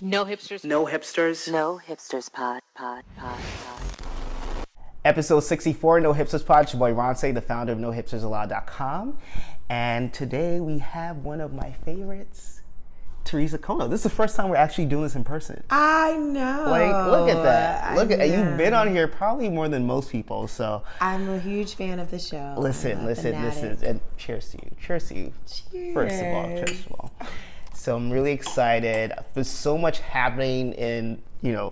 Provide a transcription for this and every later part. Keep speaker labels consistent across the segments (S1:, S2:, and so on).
S1: No hipsters.
S2: No hipsters.
S3: No Hipsters pod.
S4: Episode 64, No Hipsters Pod. It's your boy Ronce, the founder of NoHipstersAllowed.com. And today we have one of my favorites, Teresa Kona. This is the first time we're actually doing this in person.
S5: I know.
S4: Like, look at that. You've been on
S5: know.
S4: here probably more than most people, so.
S5: I'm a huge fan of the show.
S4: Listen. And cheers to you. Cheers. First of all. So I'm really excited. There's so much happening in,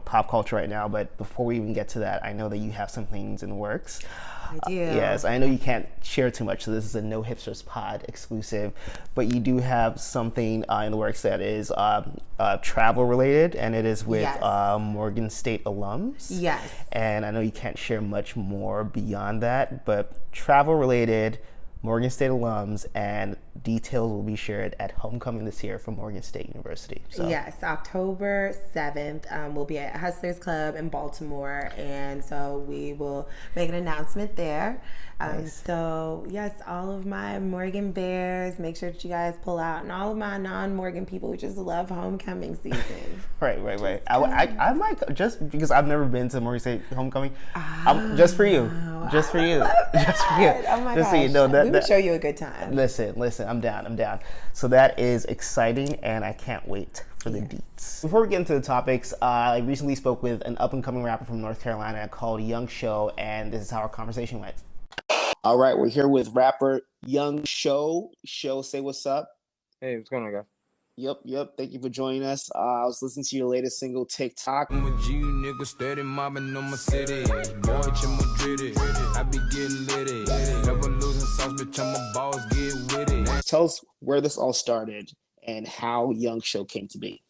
S4: pop culture right now, but before we even get to that, I know that you have some things in the works.
S5: I do.
S4: Yes, I know you can't share too much, so this is a No Hipsters Pod exclusive, but you do have something in the works that is travel related, and it is with
S5: Yes.
S4: Morgan State alums.
S5: Yes.
S4: And I know you can't share much more beyond that, but travel related, Morgan State alums, and details will be shared at homecoming this year from Morgan State University. So.
S5: Yes, October 7th, we'll be at Hustlers Club in Baltimore, and so we will make an announcement there.
S4: Nice.
S5: So, yes, all of my Morgan Bears, make sure that you guys pull out, and all of my non-Morgan people who just love homecoming season.
S4: Right. I might, just because I've never been to Morgan State homecoming, just for you. Just for you.
S5: Oh my
S4: Just
S5: gosh.
S4: so you know
S5: we will show you a good time.
S4: Listen, I'm down. So that is exciting, and I can't wait for the deets. Before we get into the topics, I recently spoke with an up-and-coming rapper from North Carolina called Young S.H.O, and this is how our conversation went. All right, we're here with rapper Young S.H.O. S.H.O, say what's up.
S6: Hey, what's going on, guys?
S4: Yep. Thank you for joining us. I was listening to your latest single, TikTok.
S7: I'm a G nigga, steady mobbing on my city. Boy, Madrid. I be getting litty. Never losing sauce, bitch, I'm a boss, get with it.
S4: Tell us where this all started and how Young S.H.O came to be.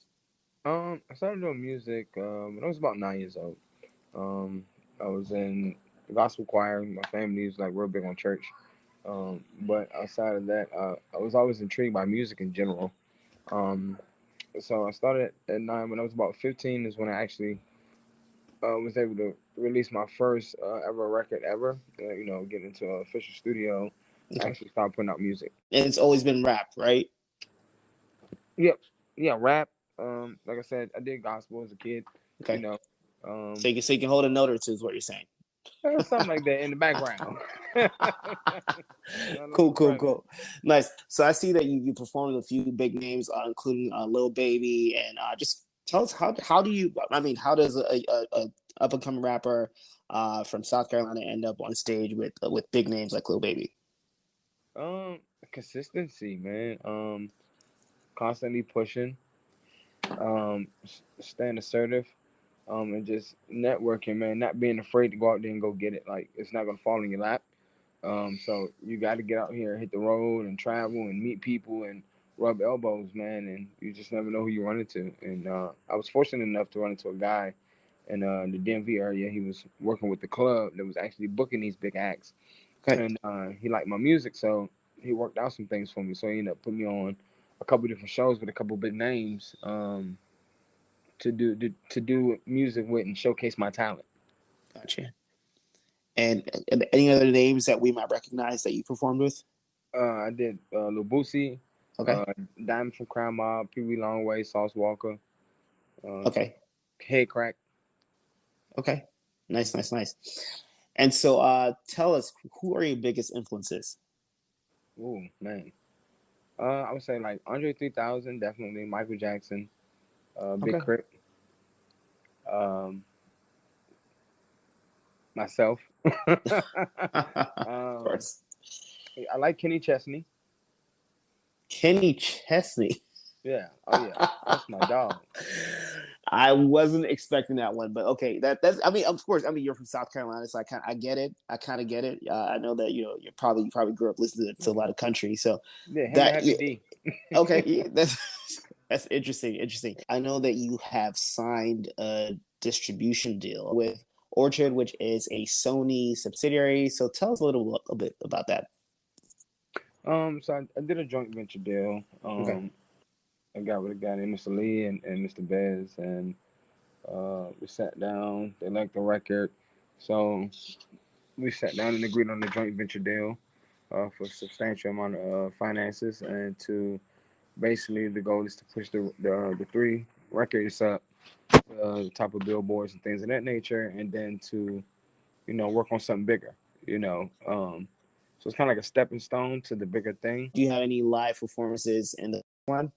S6: I started doing music when I was about 9 years old. I was in the gospel choir. My family was like real big on church. But outside of that, I was always intrigued by music in general. So I started at 9. When I was about 15 is when I actually was able to release my first ever record ever. Get into an official studio.
S4: Okay.
S6: Actually start putting out music.
S4: And it's always been rap, right?
S6: Yep. Yeah, rap. Like I said, I did gospel as a kid.
S4: Okay.
S6: So
S4: you can hold a note or two is what you're saying.
S6: Something like that in the background.
S4: Cool. Nice. So I see that you performed with a few big names, including Lil Baby, and just tell us how does a up and coming rapper from South Carolina end up on stage with big names like Lil Baby?
S6: Consistency, man. Constantly pushing. Staying assertive. And just networking, man, not being afraid to go out there and go get it. Like, it's not going to fall in your lap. So you got to get out here, hit the road and travel and meet people and rub elbows, man. And you just never know who you run into. And I was fortunate enough to run into a guy in the DMV area. He was working with the club that was actually booking these big acts. Okay. And he liked my music, so he worked out some things for me. So he ended up putting me on a couple different shows with a couple big names. To do music with and showcase my talent.
S4: Gotcha. And any other names that we might recognize that you performed with?
S6: I did Lil Boosie,
S4: okay,
S6: Diamond from Crown Mob, Pee Wee Longway, Sauce Walker,
S4: okay,
S6: Head Crack.
S4: Okay, nice. And so, tell us, who are your biggest influences?
S6: Oh man, I would say like Andre 3000, definitely Michael Jackson. Big Crit. Myself.
S4: Of course.
S6: I like Kenny Chesney.
S4: Kenny Chesney.
S6: Yeah. Oh yeah. That's my dog.
S4: I wasn't expecting that one, but okay. That's. I mean, of course. I mean, you're from South Carolina, so I get it. I kind of get it. I know that you probably grew up listening to a lot of country. So
S6: yeah, Happy D.
S4: Okay, yeah, that's interesting. I know that you have signed a distribution deal with Orchard, which is a Sony subsidiary. So tell us a little bit about that.
S6: So I did a joint venture deal.
S4: Okay.
S6: I got with a guy named Mr. Lee and Mr. Bez, and we sat down. They liked the record, so we sat down and agreed on the joint venture deal for a substantial amount of finances, and to basically the goal is to push the three records up, top of billboards and things of that nature, and then to, work on something bigger. So it's kind of like a stepping stone to the bigger thing.
S4: Do you have any live performances in the one?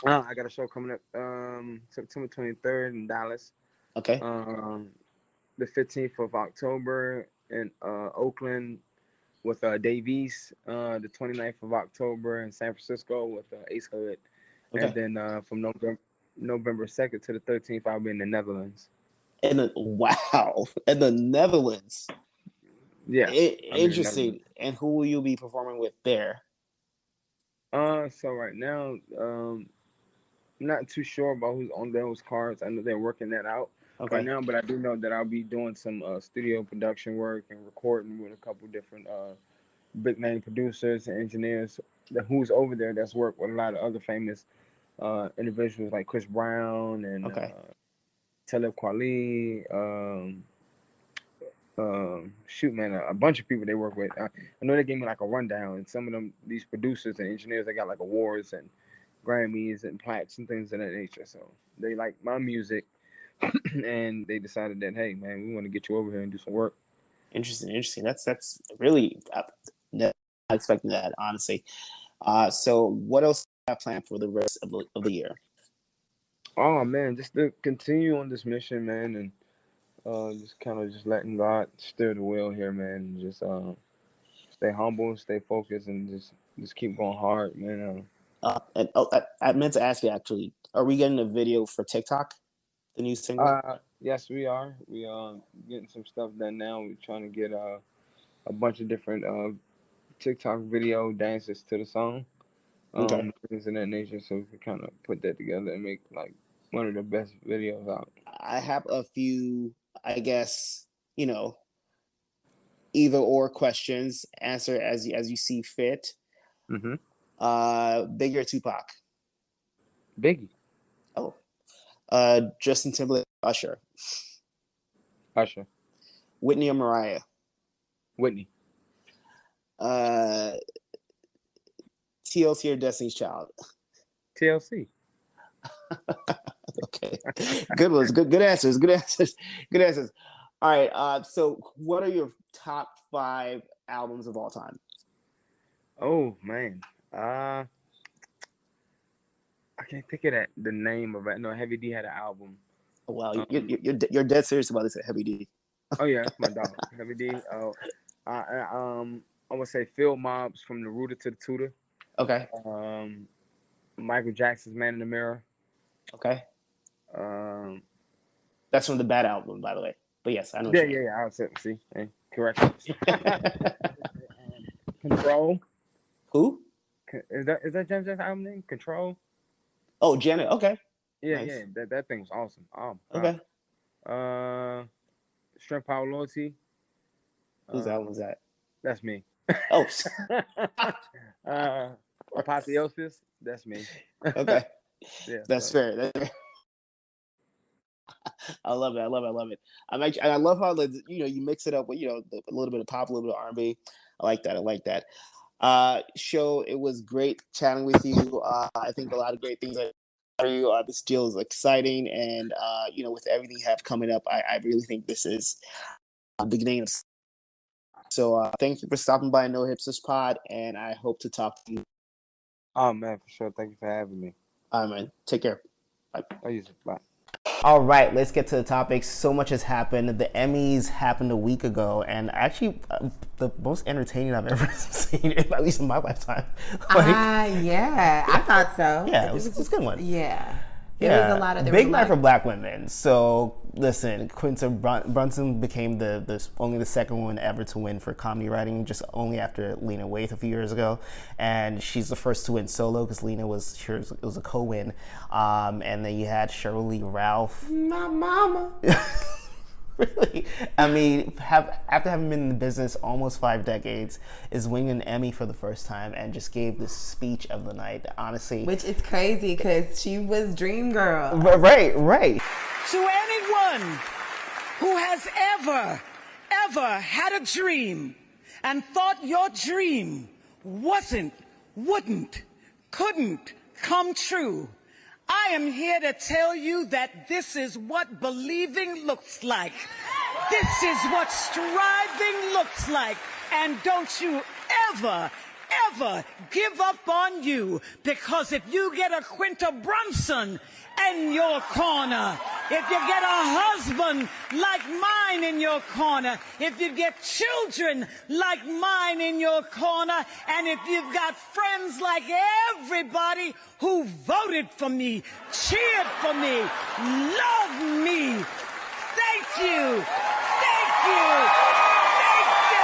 S6: I got a show coming up September 23rd in Dallas.
S4: Okay.
S6: The 15th of October in Oakland with Davies. The 29th of October in San Francisco with Ace Hood. Okay. And then from November 2nd to the 13th, I'll be in the Netherlands.
S4: Wow, in the Netherlands.
S6: Yeah.
S4: Interesting. And who will you be performing with there?
S6: So right now, I'm not too sure about who's on those cards. I know they're working that out right now, but I do know that I'll be doing some studio production work and recording with a couple different big name producers and engineers who's over there that's worked with a lot of other famous individuals like Chris Brown and Talib Kweli. Shoot, man, a bunch of people they work with. I know they gave me like a rundown, and some of these producers and engineers, they got like awards and Grammys and plaques and things of that nature. So they like my music, and they decided that, hey, man, we want to get you over here and do some work.
S4: Interesting. That's really not expecting that, honestly. So what else do you have planned for the rest of the year?
S6: Oh man, just to continue on this mission, man, and just kind of just letting God steer the wheel here, man. And just stay humble, stay focused, and just keep going hard, man.
S4: I meant to ask you, actually, are we getting a video for TikTok, the new single?
S6: Yes, we are. We are getting some stuff done now. We're trying to get a bunch of different TikTok video dances to the song, things of that nature, so we can kind of put that together and make like one of the best videos out.
S4: I have a few, I guess, either or questions. Answer as you see fit.
S6: Mm-hmm.
S4: Biggie or Tupac?
S6: Biggie.
S4: Oh. Justin Timberlake, Usher.
S6: Usher.
S4: Whitney or Mariah?
S6: Whitney.
S4: TLC or Destiny's Child?
S6: TLC.
S4: Okay. Good ones. Good answers. Good answers. All right. So what are your top 5 albums of all time?
S6: Oh man. I can't think of the name of it. No, Heavy D had an album.
S4: Oh, wow, you're dead serious about this, Heavy D.
S6: Oh yeah, that's my dog, Heavy D. I would say Phil Mobs from the Rooter to the Tutor.
S4: Okay.
S6: Michael Jackson's Man in the Mirror.
S4: Okay. That's from the Bad album, by the way. But yes, I know.
S6: Yeah. I was see, hey, correct. Control.
S4: Who?
S6: Is that James Jackson's album name? Control.
S4: Oh, Janet. Okay.
S6: Yeah, nice. Yeah. That thing was awesome.
S4: Okay.
S6: Strength, Power, Loyalty.
S4: Whose album was that?
S6: That's me.
S4: Oh.
S6: Apotheosis. That's me.
S4: Okay.
S6: Yeah,
S4: that's fair. I love it. I love it. I love how you mix it up with a little bit of pop, a little bit of R&B. I like that. Show, it was great chatting with you. I think a lot of great things for you. This deal is exciting, and with everything you have coming up, I really think this is the beginning of. So thank you for stopping by No Hipsters Pod, and I hope to talk to you.
S6: Oh man, for sure. Thank you for having me.
S4: All right, man. Take care. Bye.
S6: Bye.
S4: All right, let's get to the topics. So much has happened. The Emmys happened a week ago, and actually the most entertaining I've ever seen, at least in my lifetime.
S5: Yeah, I thought so.
S4: Yeah, it was a good one.
S5: Yeah. There was a lot of
S4: big night for Black women. So listen, Quinta Brunson became only the second woman ever to win for comedy writing, just only after Lena Waithe a few years ago, and she's the first to win solo because Lena was a co-win. And then you had Shirley Ralph.
S5: My mama.
S4: Really? I mean, after having been in the business almost 5 decades, is winning an Emmy for the first time and just gave the speech of the night, honestly.
S5: Which is crazy because she was Dream Girl.
S4: Right.
S1: To anyone who has ever had a dream and thought your dream wouldn't, couldn't come true, I am here to tell you that this is what believing looks like. This is what striving looks like. And don't you ever give up on you, because if you get a Quinta Brunson in your corner, if you get a husband like mine in your corner, if you get children like mine in your corner, and if you've got friends like everybody who voted for me, cheered for me, love me, thank you, thank you, thank you.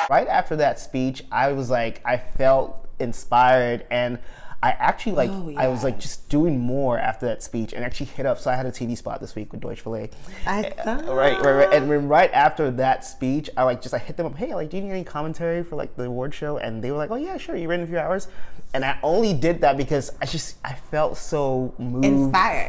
S4: Right after that speech, I was like, I felt inspired, and I actually I was like just doing more after that speech, and actually hit up. So I had a TV spot this week with Deutsche Welle.
S5: I saw.
S4: Right. And then right after that speech, I hit them up. Hey, like, do you need any commentary for like the award show? And they were like, oh yeah, sure. You read in a few hours. And I only did that because I felt so moved,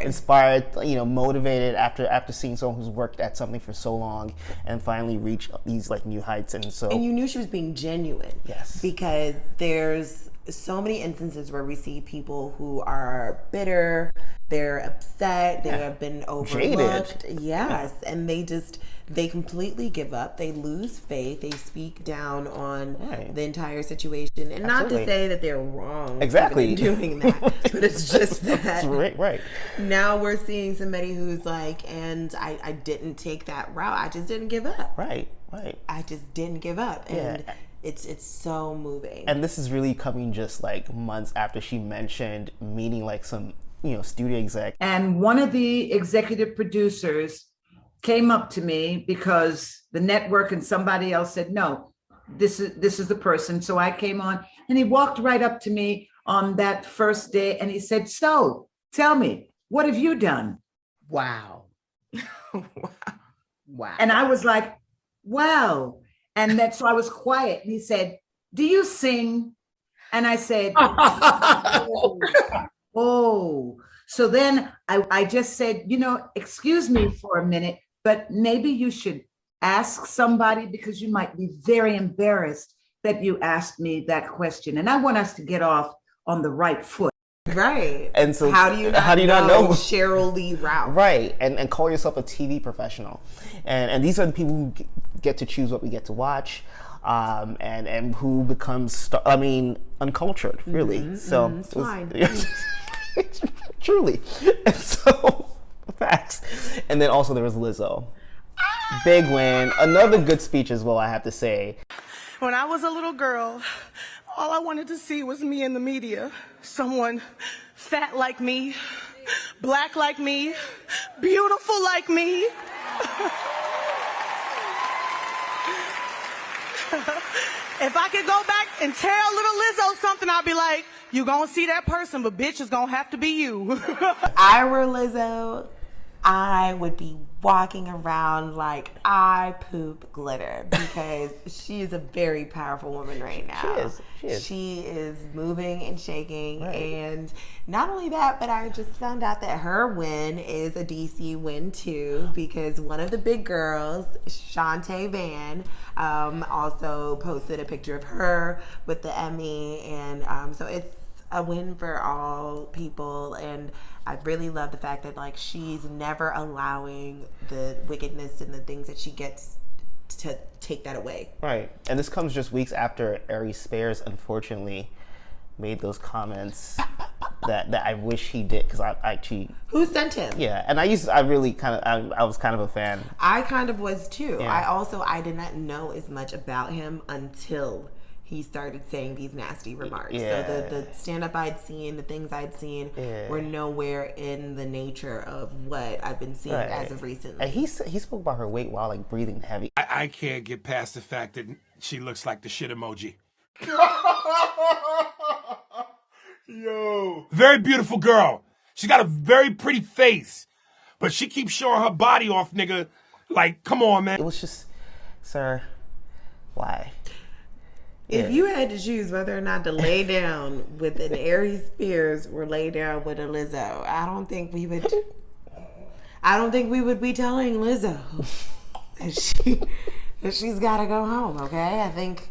S4: inspired, you know, motivated after seeing someone who's worked at something for so long and finally reached these like new heights. And
S5: you knew she was being genuine.
S4: Yes.
S5: Because there's so many instances where we see people who are bitter, they're upset, they have been overlooked.
S4: Jaded.
S5: Yes, and they completely give up. They lose faith. They speak down on the entire situation. And not to say that they're wrong in doing that, but it's just that
S4: right.
S5: Now we're seeing somebody who's like, and I didn't take that route. I just didn't give up.
S4: Right.
S5: I just didn't give up. And it's so moving.
S4: And this is really coming just like months after she mentioned meeting like some, you know, studio exec.
S2: And one of the executive producers came up to me because the network and somebody else said, no, this is the person. So I came on, and he walked right up to me on that first day and he said, so tell me, what have you done?
S1: Wow.
S2: Wow. And I was like, wow. And so I was quiet, and he said, do you sing? And I said, oh. So then I just said, you know, excuse me for a minute, but maybe you should ask somebody, because you might be very embarrassed that you asked me that question. And I want us to get off on the right foot.
S5: Right.
S4: And so
S5: how do you not know Cheryl Lee Ralph?
S4: Right. And call yourself a TV professional. And these are the people who get to choose what we get to watch, and who becomes uncultured, really. So
S5: it's fine.
S4: Truly. And so facts. And then also there was Lizzo. Big win. Another good speech as well, I have to say.
S3: When I was a little girl, all I wanted to see was me in the media. Someone fat like me, black like me, beautiful like me. If I could go back and tell little Lizzo something, I'd be like, you gonna see that person, but bitch, it's gonna have to be you.
S5: I were Lizzo, I would be walking around like I poop glitter, because she is a very powerful woman right now.
S4: She is.
S5: She is moving and shaking. Right. And not only that, but I just found out that her win is a DC win too, because one of the big girls, Shantae Van, also posted a picture of her with the Emmy. And so it's a win for all people. And I really love the fact that like she's never allowing the wickedness and the things that she gets to take that away.
S4: Right. And this comes just weeks after Ari Spears unfortunately made those comments that I wish he did, because I actually...
S5: Who sent him?
S4: Yeah, and I was kind of a fan.
S5: I kind of was too.
S4: Yeah.
S5: I did not know as much about him until he started saying these nasty remarks.
S4: Yeah.
S5: So the stand-up I'd seen, the things I'd seen were nowhere in the nature of what I've been seeing as of recently.
S4: And he spoke about her weight while like breathing heavy.
S8: I can't get past the fact that she looks like the shit emoji. Yo. Very beautiful girl. She got a very pretty face, but she keeps showing her body off, nigga. Like, come on, man.
S4: It was just, sir, why?
S5: If you had to choose whether or not to lay down with an Ari Spears or lay down with a Lizzo, I don't think we would be telling Lizzo that she's got to go home. Okay, I think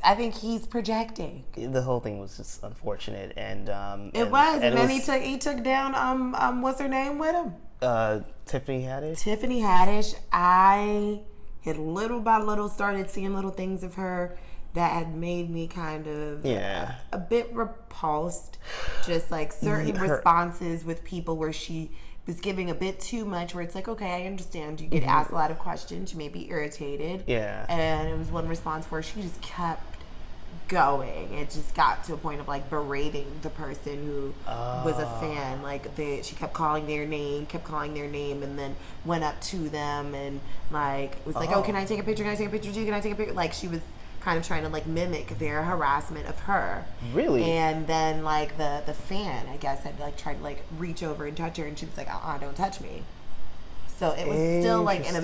S5: I think he's projecting.
S4: The whole thing was just unfortunate, and
S5: It was, and then he took down what's her name with him?
S4: Tiffany Haddish.
S5: Tiffany Haddish. I had little by little started seeing little things of her that had made me kind of a bit repulsed. Just like certain responses with people where she was giving a bit too much, where it's like, okay, I understand you get asked a lot of questions, you may be irritated.
S4: Yeah.
S5: And it was one response where she just kept going. It just got to a point of like berating the person who was a fan. Like she kept calling their name, and then went up to them and like was like, oh, can I take a picture? Can I take a picture too? Can I take a picture? Like she was kind of trying to like mimic their harassment of her.
S4: Really?
S5: And then like the fan, I guess, had like tried to like reach over and touch her, and she was like, don't touch me. So it was still like in a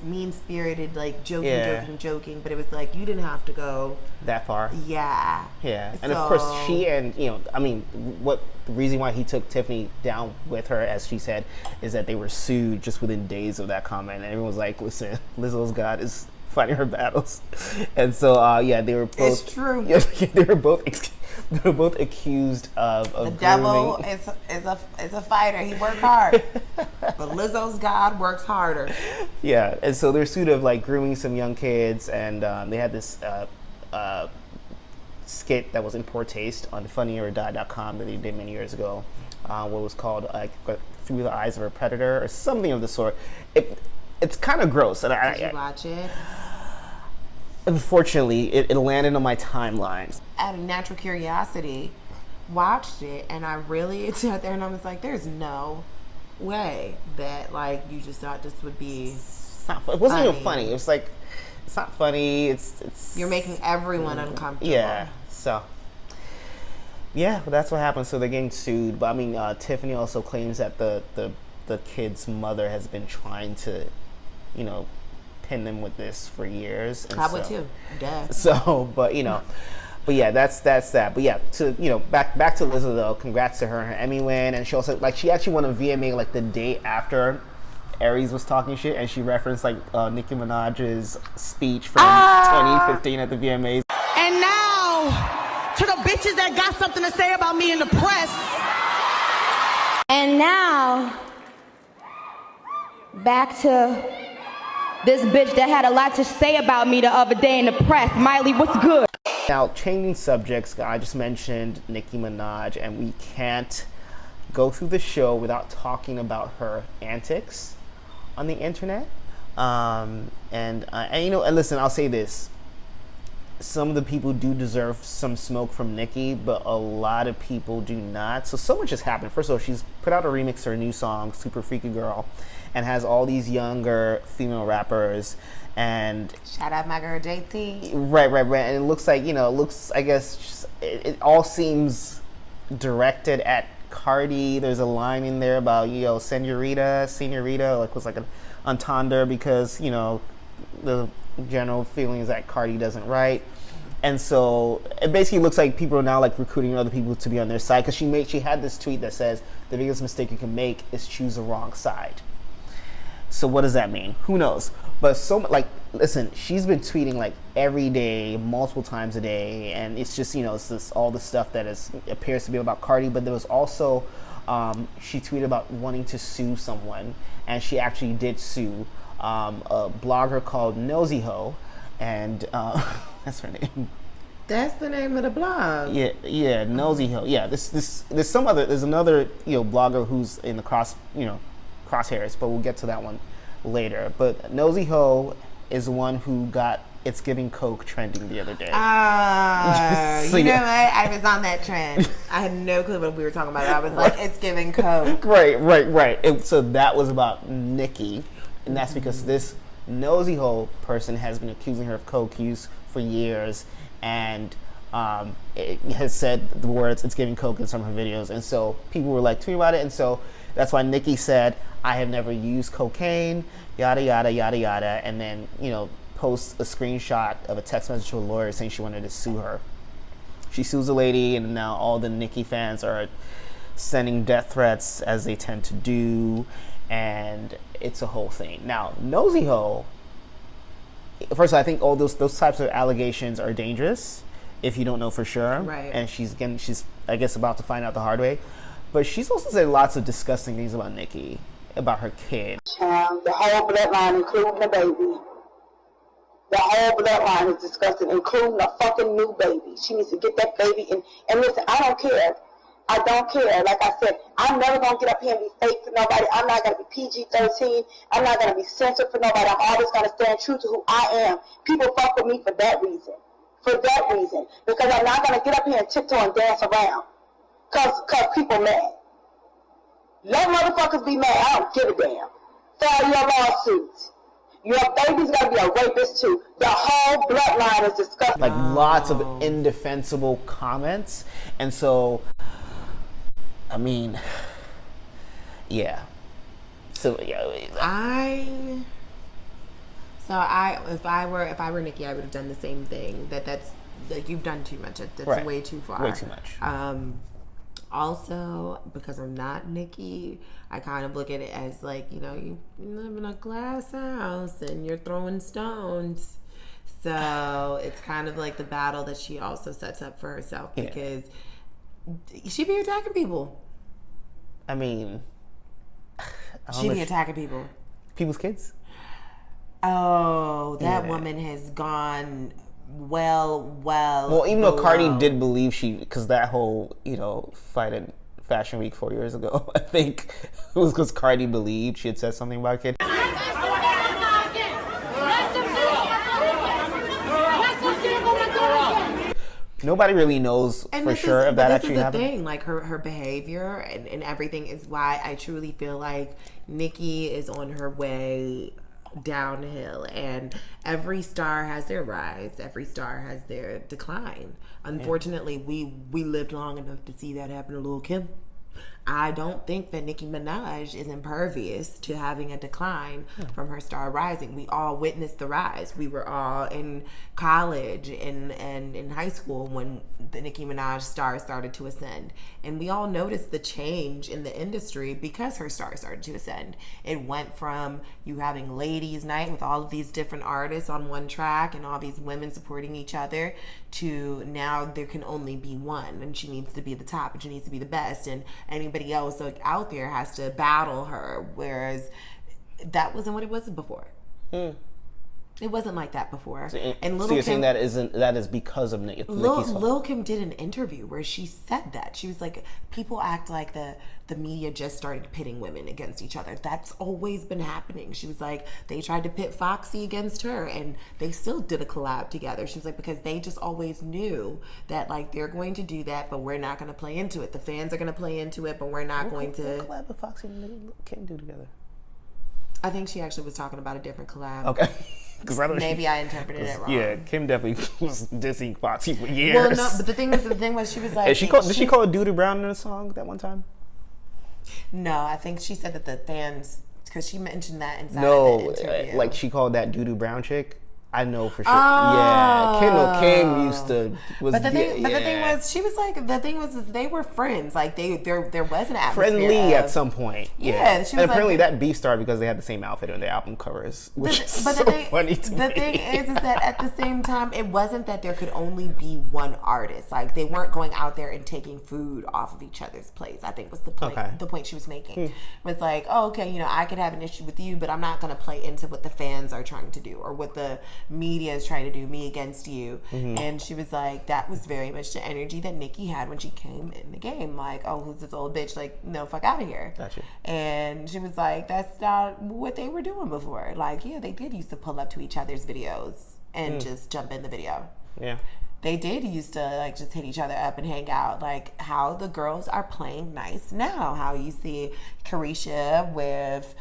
S5: mean-spirited, like joking, but it was like you didn't have to go
S4: that far.
S5: Yeah.
S4: Yeah. And of course she and, the reason why he took Tiffany down with her, as she said, is that they were sued just within days of that comment. And everyone was like, listen, Lizzo's God is fighting her battles. And so, they were both. It's
S5: true.
S4: They were both accused of
S5: the devil is a fighter. He works hard, but Lizzo's God works harder.
S4: Yeah, and so they're sued of like grooming some young kids, and they had this skit that was in poor taste on funnyordie.com that they did many years ago, what was called Through the Eyes of a Predator or something of the sort. It's kind of gross. And
S5: Did you watch it?
S4: Unfortunately, it landed on my timeline.
S5: Out of natural curiosity, watched it, and I really sat there and I was like, there's no way that like you just thought this would be
S4: it wasn't even funny. It was like, it's not funny. It's
S5: you're making everyone uncomfortable.
S4: Yeah. So yeah, but that's what happened. So they're getting sued. But I mean, Tiffany also claims that the kid's mother has been trying to, pin them with this for years. And
S5: I would too. Duh.
S4: So, but yeah, that's that. But yeah, back to Lizzo though. Congrats to her Emmy win, and she also she actually won a VMA like the day after Aries was talking shit, and she referenced like Nicki Minaj's speech from 2015 at the VMAs.
S3: And now to the bitches that got something to say about me in the press.
S9: And now back to this bitch that had a lot to say about me the other day in the press. Miley, what's good?
S4: Now, changing subjects, I just mentioned Nicki Minaj, and we can't go through the show without talking about her antics on the internet. And listen, I'll say this. Some of the people do deserve some smoke from Nicki, but a lot of people do not. So much has happened. First of all, she's put out a remix to her new song, Super Freaky Girl, and has all these younger female rappers. And
S5: shout out my girl JT.
S4: Right. And it looks like, I guess it all seems directed at Cardi. There's a line in there about, senorita, like was like an entendre because, the general feeling is that Cardi doesn't write. And so it basically looks like people are now like recruiting other people to be on their side, because she had this tweet that says the biggest mistake you can make is choose the wrong side. So what does that mean? Who knows? But listen, she's been tweeting like every day, multiple times a day, and it's just, it's this, all the stuff that appears to be about Cardi. But there was also, she tweeted about wanting to sue someone, and she actually did sue a blogger called Nosy Ho, and that's her name.
S5: That's the name of the blog.
S4: Yeah, Nosy Ho. Yeah, there's another blogger who's in the crosshairs, but we'll get to that one later. But Nosy Ho is the one who got It's Giving Coke trending the other day.
S5: Know what? I was on that trend. I had no clue what we were talking about. I was like, It's Giving Coke.
S4: Right. So that was about Nicki, and that's because this Nosy Ho person has been accusing her of coke use for years, and it has said the words "It's Giving Coke" in some of her videos, and so people were like tweeting about it, and so that's why Nicki said, "I have never used cocaine," yada yada yada yada, and then posts a screenshot of a text message to a lawyer saying she wanted to sue her. She sues the lady, and now all the Nicki fans are sending death threats, as they tend to do, and it's a whole thing. Now, Nosy Ho first of all, I think all those types of allegations are dangerous if you don't know for sure.
S5: Right.
S4: And she's I guess about to find out the hard way. But she's also said lots of disgusting things about Nicki, about her kid.
S10: The whole bloodline, including the baby. The whole bloodline is disgusting, including a fucking new baby. She needs to get that baby in. And listen, I don't care. I don't care. Like I said, I'm never going to get up here and be fake for nobody. I'm not going to be PG-13. I'm not going to be censored for nobody. I'm always going to stand true to who I am. People fuck with me for that reason. For that reason. Because I'm not going to get up here and tiptoe and dance around. Because people mad. Let motherfuckers be mad. I don't give a damn. File your lawsuits. Your baby's gonna be a rapist too. The whole bloodline is disgusting.
S4: Like lots of indefensible comments. And so, I mean, yeah. So yeah.
S5: If I were Nicki, I would have done the same thing. That's like, you've done too much. That's
S4: right.
S5: way too far.
S4: Way too much.
S5: Also, because I'm not Nicki, I kind of look at it as like, you know, you live in a glass house and you're throwing stones. So it's kind of like the battle that she also sets up for herself, because she be attacking people.
S4: I mean,
S5: she be attacking people.
S4: People's kids?
S5: Oh, that woman has gone well,
S4: even though Cardi did believe because that whole, fight at Fashion Week 4 years ago, I think it was because Cardi believed she had said something about a kid. Nobody really knows for sure if that actually happened.
S5: This is the thing, like her behavior and everything is why I truly feel like Nicki is on her way downhill, and every star has their rise, every star has their decline. Unfortunately, we lived long enough to see that happen to Lil' Kim. I don't think that Nicki Minaj is impervious to having a decline from her star rising. We all witnessed the rise. We were all in college and in high school when the Nicki Minaj star started to ascend. And we all noticed the change in the industry because her star started to ascend. It went from you having ladies' night with all of these different artists on one track and all these women supporting each other, to now there can only be one, and she needs to be the top, and she needs to be the best, and anybody else like out there has to battle her, whereas that wasn't what it was before. It wasn't like that before.
S4: And Lil' Kim, saying that is because of Nicki's
S5: Lil' Kim did an interview where she said that. She was like, people act like the media just started pitting women against each other. That's always been happening. She was like, they tried to pit Foxy against her and they still did a collab together. She was like, because they just always knew that like they're going to do that, but we're not going to play into it. The fans are going to play into it, but we're not going to.
S4: What collab did Foxy and Lil' Kim do together?
S5: I think she actually was talking about a different collab.
S4: Okay.
S5: Maybe I interpreted it wrong.
S4: Yeah, Kim definitely was dissing Foxy for years.
S5: Well, no, but the thing was, she was like,
S4: did she call it Doo-Doo Brown in a song that one time?
S5: No, I think she said that the fans, because she mentioned that inside of the interview.
S4: Like she called that Doo-Doo Brown chick. I know for sure.
S5: Oh.
S4: Yeah, Kim used to.
S5: But the thing was, she was like, they were friends. Like there was an atmosphere
S4: friendly at some point.
S5: Yeah, she was,
S4: and apparently that beef started because they had the same outfit on their album covers, which is so funny to me.
S5: The thing is that at the same time, it wasn't that there could only be one artist. Like they weren't going out there and taking food off of each other's plates. I think was the point. Okay. The point she was making was like, oh, okay, I could have an issue with you, but I'm not going to play into what the fans are trying to do or what the media is trying to do, me against you. And she was like, that was very much the energy that Nicki had when she came in the game. Like, oh, who's this old bitch? Like, no, fuck out of here.
S4: Gotcha.
S5: And she was like, that's not what they were doing before. Like, yeah, they did used to pull up to each other's videos and just jump in the video.
S4: Yeah.
S5: They did used to like just hit each other up and hang out. Like how the girls are playing nice now. How you see Carisha with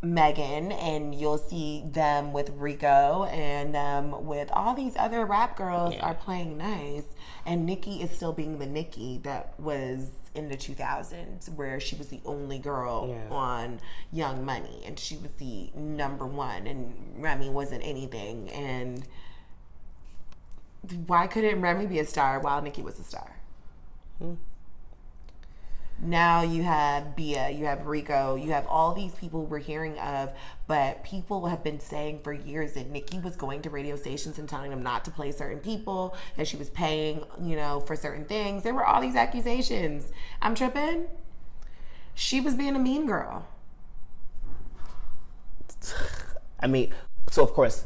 S5: Megan, and you'll see them with Rico, and with all these other rap girls are playing nice, and Nicki is still being the Nicki that was in the 2000s, where she was the only girl on Young Money, and she was the number one, and Remy wasn't anything. And why couldn't Remy be a star while Nicki was a star? Now you have Bia, you have Rico, you have all these people we're hearing of, but people have been saying for years that Nicki was going to radio stations and telling them not to play certain people, that she was paying, for certain things. There were all these accusations. I'm tripping. She was being a mean girl.
S4: I mean, so of course,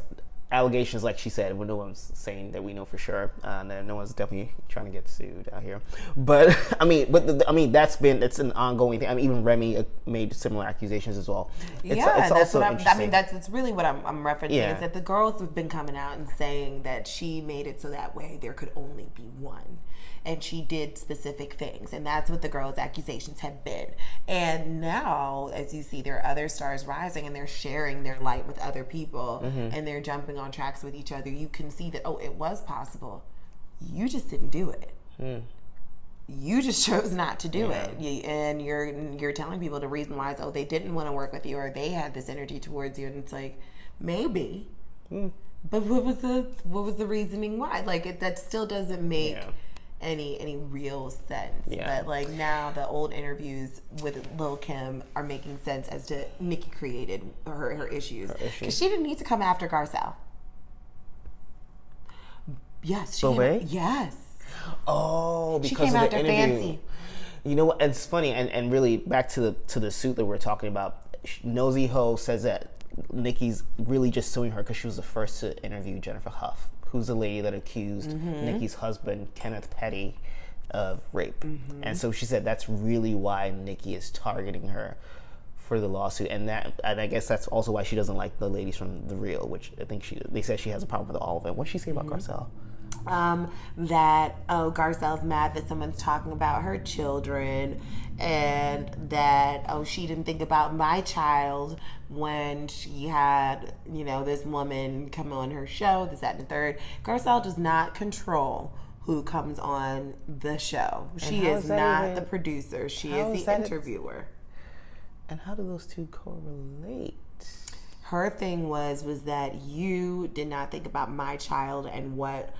S4: allegations, like she said, when no one's saying that we know for sure, and no one's definitely trying to get sued out here. But I mean, it's an ongoing thing. I mean, even Remy made similar accusations as well.
S5: That's really what I'm referencing. Is that the girls have been coming out and saying that she made it so that way there could only be one. And she did specific things, and that's what the girls' accusations have been. And now, as you see, there are other stars rising, and they're sharing their light with other people, and they're jumping on tracks with each other. You can see that, it was possible. You just didn't do it. You just chose not to do it, and you're telling people the reason why is, they didn't want to work with you, or they had this energy towards you, and it's like, maybe, but what was the reasoning why? Like, that still doesn't make any real sense. But like, now the old interviews with Lil' Kim are making sense as to Nicki created her issues, because she didn't need to come after Garcelle. Yes, yes.
S4: Oh, because
S5: she came
S4: of
S5: after
S4: the interview.
S5: Fancy.
S4: You know what? It's funny, and really back to the suit that we're talking about. Nosy Ho says that Nicki's really just suing her because she was the first to interview Jennifer Huff, who's the lady that accused Nicki's husband, Kenneth Petty, of rape. And so she said that's really why Nicki is targeting her for the lawsuit. And I guess that's also why she doesn't like the ladies from The Real, which I think they said she has a problem with all of it. What did she say about Garcelle?
S5: Garcelle's mad that someone's talking about her children, and that, she didn't think about my child when she had, this woman come on her show, this, that, and the third. Garcelle does not control who comes on the show. She is not the producer. She is the interviewer.
S4: And how do those two correlate?
S5: Her thing was that you did not think about my child and what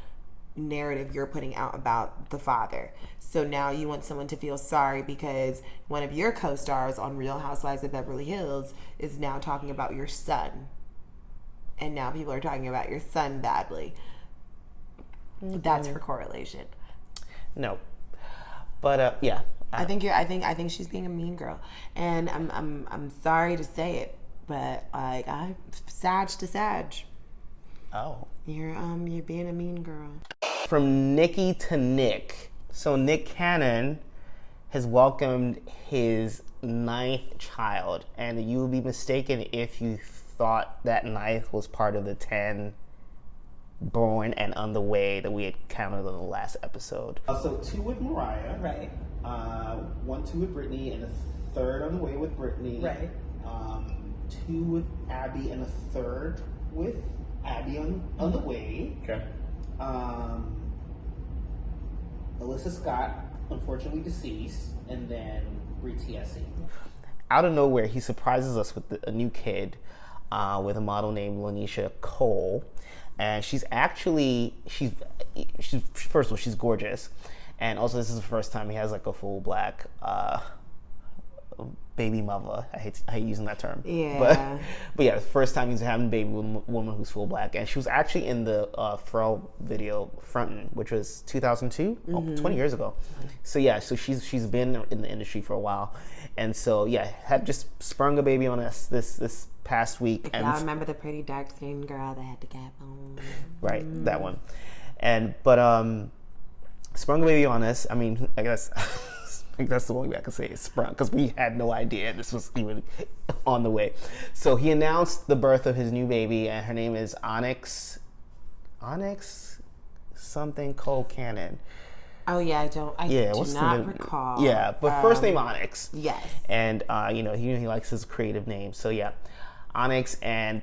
S5: narrative you're putting out about the father. So now you want someone to feel sorry because one of your co-stars on Real Housewives of Beverly Hills is now talking about your son. And now people are talking about your son badly. That's her correlation.
S4: No. But yeah.
S5: I think she's being a mean girl. And I'm sorry to say it, but like, I'm Sag to Sag.
S4: Oh.
S5: You're being a mean girl.
S4: From Nicki to Nick. So Nick Cannon has welcomed his 9th child, and you would be mistaken if you thought that 9th was part of the 10 born and on the way that we had counted in the last episode. So 2 with Mariah.
S5: Right.
S4: 2 with Brittany, and a 3rd on the way with Brittany.
S5: Right.
S4: 2 with Abby, and a 3rd with Abby on the way.
S6: Okay.
S4: Alyssa Scott, unfortunately deceased, and then Brie Tiesi. Out of nowhere, he surprises us with a new kid, with a model named Lanisha Cole, and she's first of all, she's gorgeous, and also this is the first time he has like a full black baby mother. I hate using that term.
S5: Yeah.
S4: But yeah, the first time he's having a baby with a woman who's full black. And she was actually in the Pharrell video Frontin', which was 2002, 20 years ago. So yeah, so she's been in the industry for a while. And so yeah, had just sprung a baby on us this past week.
S5: And I remember the pretty dark skinned girl that had the cap on.
S4: Right, that one. But sprung a baby on us. I mean, I guess that's the only way I can say it, sprung, because we had no idea this was even on the way. So he announced the birth of his new baby, and her name is Onyx something Cole Cannon.
S5: Oh yeah, I do not recall.
S4: Yeah, but first name Onyx.
S5: Yes.
S4: And he likes his creative name. So yeah, Onyx, and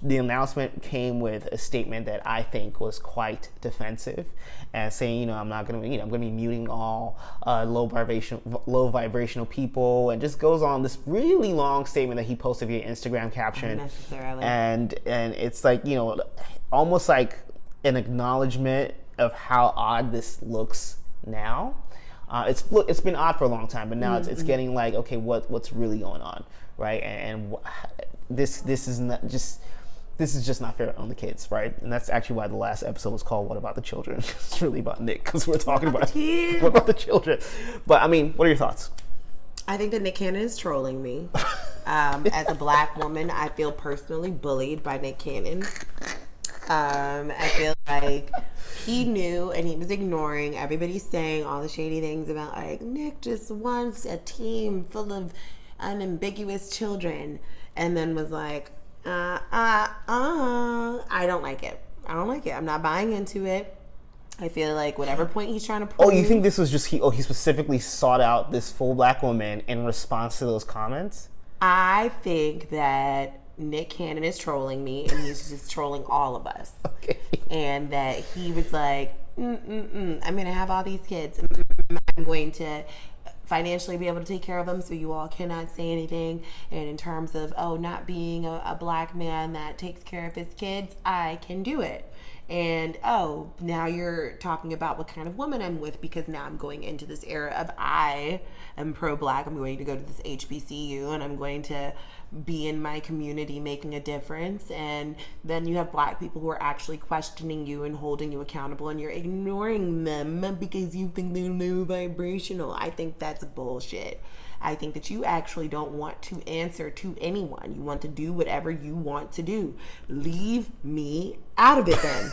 S4: the announcement came with a statement that I think was quite defensive, and saying, I'm not gonna, I'm gonna be muting all low vibrational people, and just goes on this really long statement that he posted via Instagram caption.
S5: Unnecessarily.
S4: And it's like, almost like an acknowledgement of how odd this looks now. It's been odd for a long time, but now it's getting like, okay, what's really going on, right? And this is just not fair on the kids, right? And that's actually why the last episode was called "What About the Children?" It's really about Nick, because we're talking about what about the children. But I mean, what are your thoughts?
S5: I think that Nick Cannon is trolling me. As a black woman, I feel personally bullied by Nick Cannon. I feel like he knew and he was ignoring everybody saying all the shady things about like Nick just wants a team full of unambiguous children, and then was like, I don't like it. I don't like it. I'm not buying into it. I feel like whatever point he's trying to prove.
S4: Oh, you think this was just he specifically sought out this full black woman in response to those comments? I
S5: think that Nick Cannon is trolling me, and he's just trolling all of us.
S4: Okay.
S5: And that he was like, I'm going to have all these kids. I'm going to financially be able to take care of them, so you all cannot say anything. And in terms of, not being a black man that takes care of his kids, I can do it. And now you're talking about what kind of woman I'm with, because now I'm going into this era of I am pro-black. I'm going to go to this HBCU and I'm going to be in my community making a difference. And then you have black people who are actually questioning you and holding you accountable, and you're ignoring them because you think they're low vibrational. I think that's bullshit. I think that you actually don't want to answer to anyone. You want to do whatever you want to do. Leave me out of it then.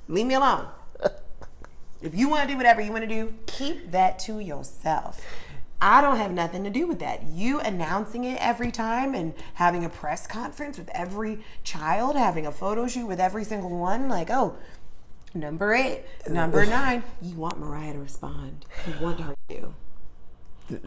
S5: Leave me alone. If you want to do whatever you want to do, keep that to yourself. I don't have nothing to do with that. You announcing it every time and having a press conference with every child, having a photo shoot with every single one, like, number 8, number 9, you want Mariah to respond. You want her to.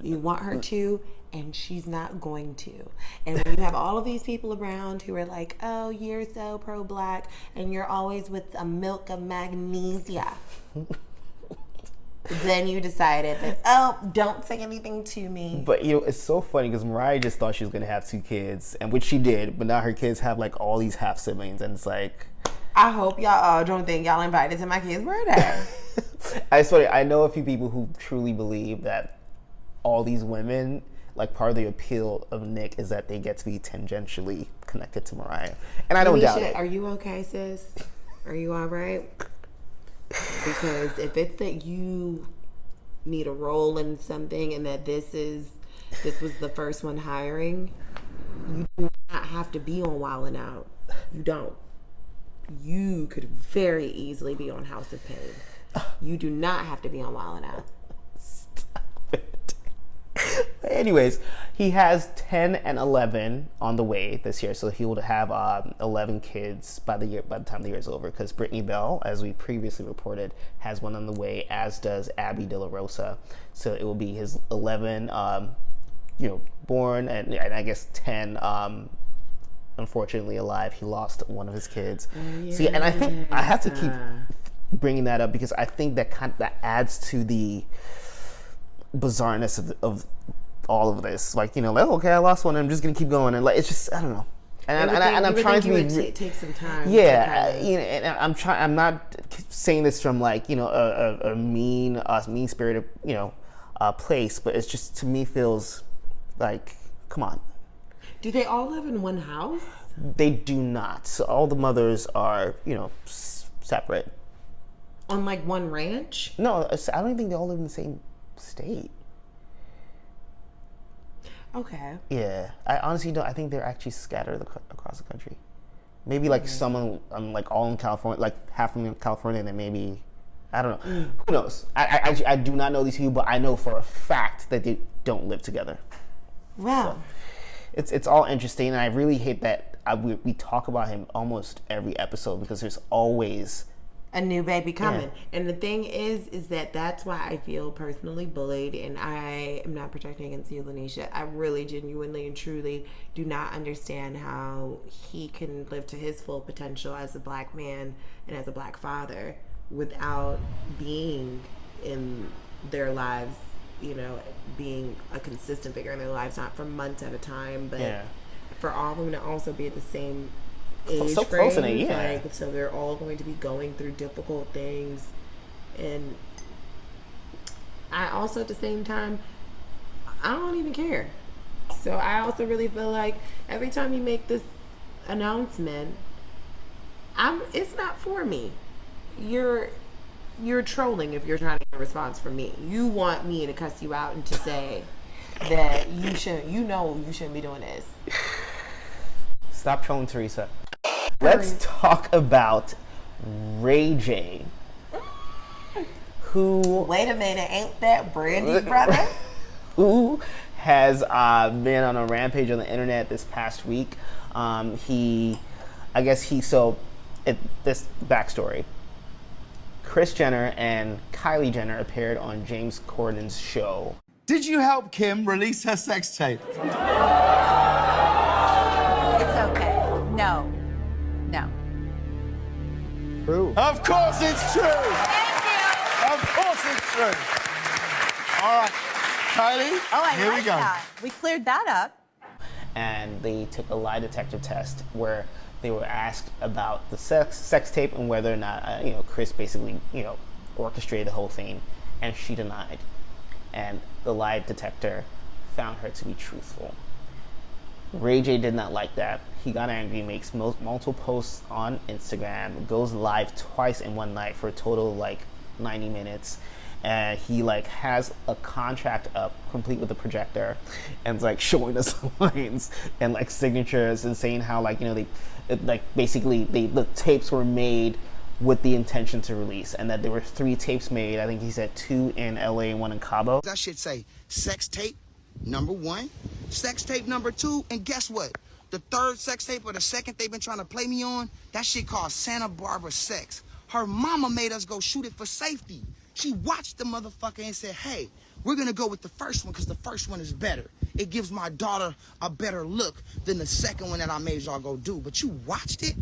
S5: You want her to, and she's not going to. And when you have all of these people around who are like, you're so pro-black, and you're always with a milk of magnesia, then you decided that, don't say anything to me.
S4: But it's so funny because Mariah just thought she was going to have 2 kids, and which she did, but now her kids have like all these half siblings, and it's like,
S5: I hope y'all don't think y'all invited to my kid's birthday.
S4: I swear, I know a few people who truly believe that all these women, like, part of the appeal of Nick is that they get to be tangentially connected to Mariah. And I don't doubt it.
S5: Are you okay, sis? Are you all right? Because if it's that you need a role in something and that this was the first one hiring, you do not have to be on Wild 'N Out. You don't. You could very easily be on House of Pain. You do not have to be on Wild 'N Out.
S4: Anyways, he has 10 and 11 on the way this year, so he will have 11 kids by the time the year is over. Because Brittany Bell, as we previously reported, has one on the way, as does Abby De La Rosa. So it will be his 11, born, and I guess 10, unfortunately alive. He lost one of his kids.
S5: Yes.
S4: See, and I think I have to keep bringing that up because I think that adds to the bizarreness of all of this. Like, okay, I lost one, and I'm just gonna keep going, and like, it's just, I don't know. And I'm trying to
S5: take some time.
S4: Yeah, and I'm trying. I'm not saying this from like a mean spirited place, but it's just, to me, feels like, come on.
S5: Do they all live in one house?
S4: They do not. So all the mothers are separate.
S5: On like one ranch?
S4: No, I don't think they all live in the same state.
S5: Okay.
S4: Yeah, I honestly don't. I think they're actually scattered across the country. Maybe like someone like all in California, like half in California, and then maybe, I don't know. Who knows? I do not know these people, but I know for a fact that they don't live together.
S5: Wow.
S4: So it's all interesting, and I really hate that we talk about him almost every episode because there's always
S5: a new baby coming.
S4: Yeah.
S5: And the thing is that that's why I feel personally bullied, and I am not protecting against you, Lanisha. I really genuinely and truly do not understand how he can live to his full potential as a black man and as a black father without being in their lives, being a consistent figure in their lives, not for months at a time, but for all of them to also be at the same age
S4: so
S5: frames,
S4: close in a year.
S5: like, so they're all going to be going through difficult things, and I also at the same time, I don't even care. So I also really feel like every time you make this announcement, it's not for me. You're trolling if you're trying to get a response from me. You want me to cuss you out and to say that you shouldn't be doing this.
S4: Stop trolling, Teresa. Let's talk about Ray J, who...
S5: Wait a minute, ain't that Brandy's brother?
S4: Who has been on a rampage on the internet this past week. This backstory. Kris Jenner and Kylie Jenner appeared on James Corden's show.
S11: Did you help Kim release her sex tape?
S12: It's okay. No.
S4: True.
S11: Of course it's true.
S12: Thank you.
S11: Of course it's true. All right, Kylie, here we go.
S12: That. We cleared that up.
S4: And they took a lie detector test where they were asked about the sex tape and whether or not, Kris basically, orchestrated the whole thing, and she denied. And the lie detector found her to be truthful. Ray J did not like that. He got angry, makes multiple posts on Instagram, goes live twice in one night for a total of 90 minutes. And he has a contract up complete with a projector and showing us lines and signatures and saying how the tapes were made with the intention to release, and that there were 3 tapes made. I think he said 2 in LA and 1 in Cabo.
S13: I should say sex tape number 1, sex tape number 2, and guess what? The 3rd sex tape or the 2nd they've been trying to play me on, that shit called Santa Barbara Sex. Her mama made us go shoot it for safety. She watched the motherfucker and said, hey, we're gonna go with the first one because the first one is better. It gives my daughter a better look than the 2nd one that I made y'all go do. But you watched it